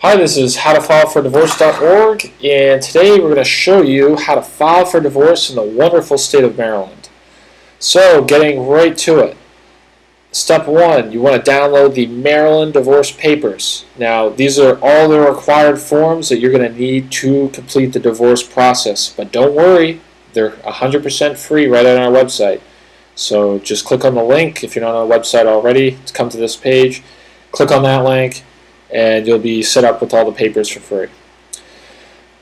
Hi, this is howtofilefordivorce.org, and today we're going to show you how to file for divorce in the wonderful state of Maryland. So, getting right to it. Step 1, you want to download the Maryland Divorce Papers. Now, these are all the required forms that you're going to need to complete the divorce process. But don't worry, they're 100% free right on our website. So just click on the link if you're not on our website already to come to this page. Click on that link, and you'll be set up with all the papers for free.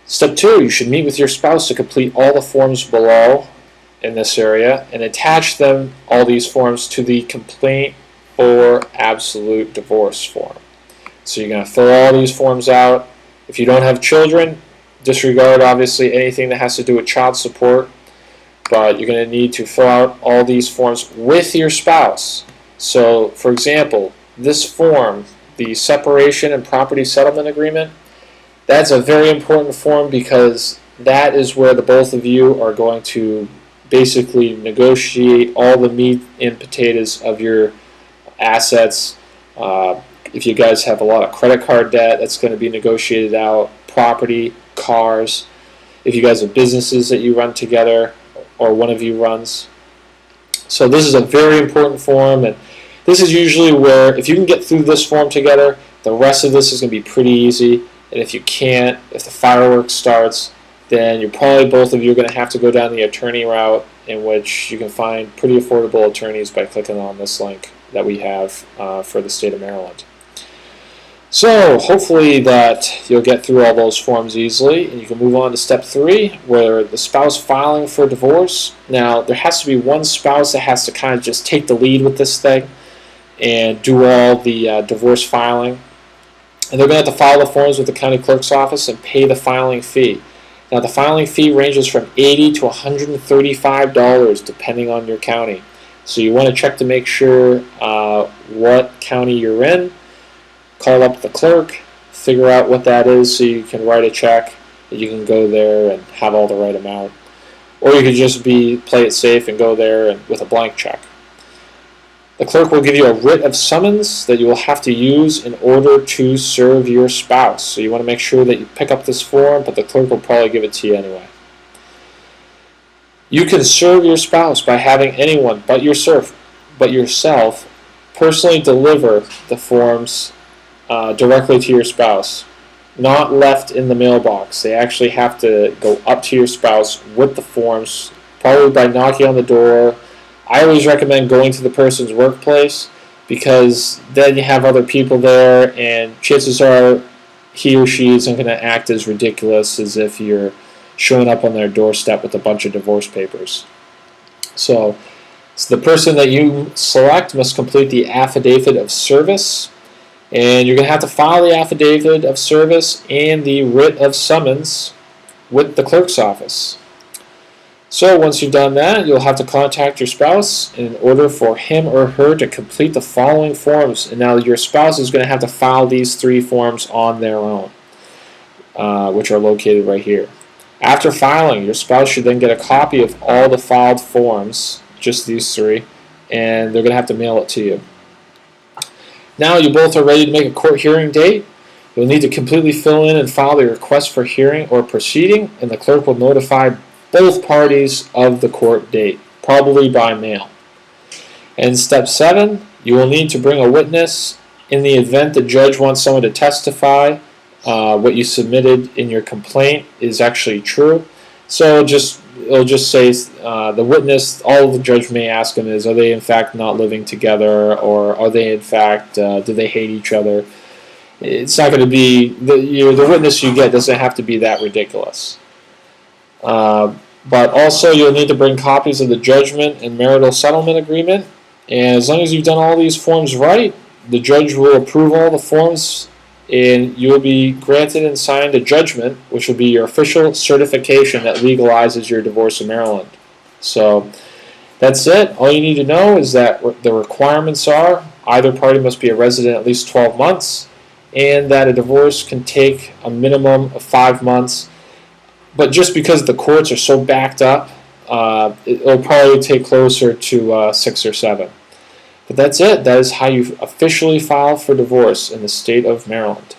Step 2, you should meet with your spouse to complete all the forms below in this area and attach them, all these forms, to the complaint or absolute divorce form. So you're going to fill all these forms out. If you don't have children, disregard obviously anything that has to do with child support, but you're going to need to fill out all these forms with your spouse. So, for example, this form, the Separation and Property Settlement Agreement, that's a very important form because that is where the both of you are going to basically negotiate all the meat and potatoes of your assets. If you guys have a lot of credit card debt, that's going to be negotiated out. Property, cars. If you guys have businesses that you run together or one of you runs. So this is a very important form, and this is usually where, if you can get through this form together, the rest of this is going to be pretty easy. And if you can't, if the fireworks starts, then you're probably both of you are going to have to go down the attorney route, in which you can find pretty affordable attorneys by clicking on this link that we have for the state of Maryland. So hopefully that you'll get through all those forms easily, and you can move on to step 3, where the spouse filing for divorce. Now, there has to be one spouse that has to kind of just take the lead with this thing and do all the divorce filing. And they're going to have to file the forms with the county clerk's office and pay the filing fee. Now, the filing fee ranges from $80 to $135 depending on your county. So you want to check to make sure what county you're in. Call up the clerk, figure out what that is so you can write a check, and you can go there and have all the right amount. Or you could just play it safe and go there with a blank check. The clerk will give you a writ of summons that you will have to use in order to serve your spouse. So you want to make sure that you pick up this form, but the clerk will probably give it to you anyway. You can serve your spouse by having anyone but yourself personally deliver the forms directly to your spouse, not left in the mailbox. They actually have to go up to your spouse with the forms, probably by knocking on the door. I always recommend going to the person's workplace, because then you have other people there, and chances are he or she isn't going to act as ridiculous as if you're showing up on their doorstep with a bunch of divorce papers. So the person that you select must complete the Affidavit of Service, and you're going to have to file the Affidavit of Service and the Writ of Summons with the clerk's office. So once you've done that, you'll have to contact your spouse in order for him or her to complete the following forms. And now your spouse is going to have to file these 3 forms on their own, which are located right here. After filing, your spouse should then get a copy of all the filed forms, just these 3, and they're going to have to mail it to you. Now you both are ready to make a court hearing date. You'll need to completely fill in and file the request for hearing or proceeding, and the clerk will notify both parties of the court date, probably by mail. And step 7, you will need to bring a witness in the event the judge wants someone to testify what you submitted in your complaint is actually true. So it'll just say the witness, all the judge may ask him is, are they in fact not living together, or are they in fact, do they hate each other? It's not going to be, the witness you get doesn't have to be that ridiculous. But also you'll need to bring copies of the judgment and marital settlement agreement. And as long as you've done all these forms right, the judge will approve all the forms, and you will be granted and signed a judgment, which will be your official certification that legalizes your divorce in Maryland. So that's it. All you need to know is that the requirements are either party must be a resident at least 12 months, and that a divorce can take a minimum of 5 months. But just because the courts are so backed up, it'll probably take closer to 6 or 7. But that's it. That is how you officially file for divorce in the state of Maryland.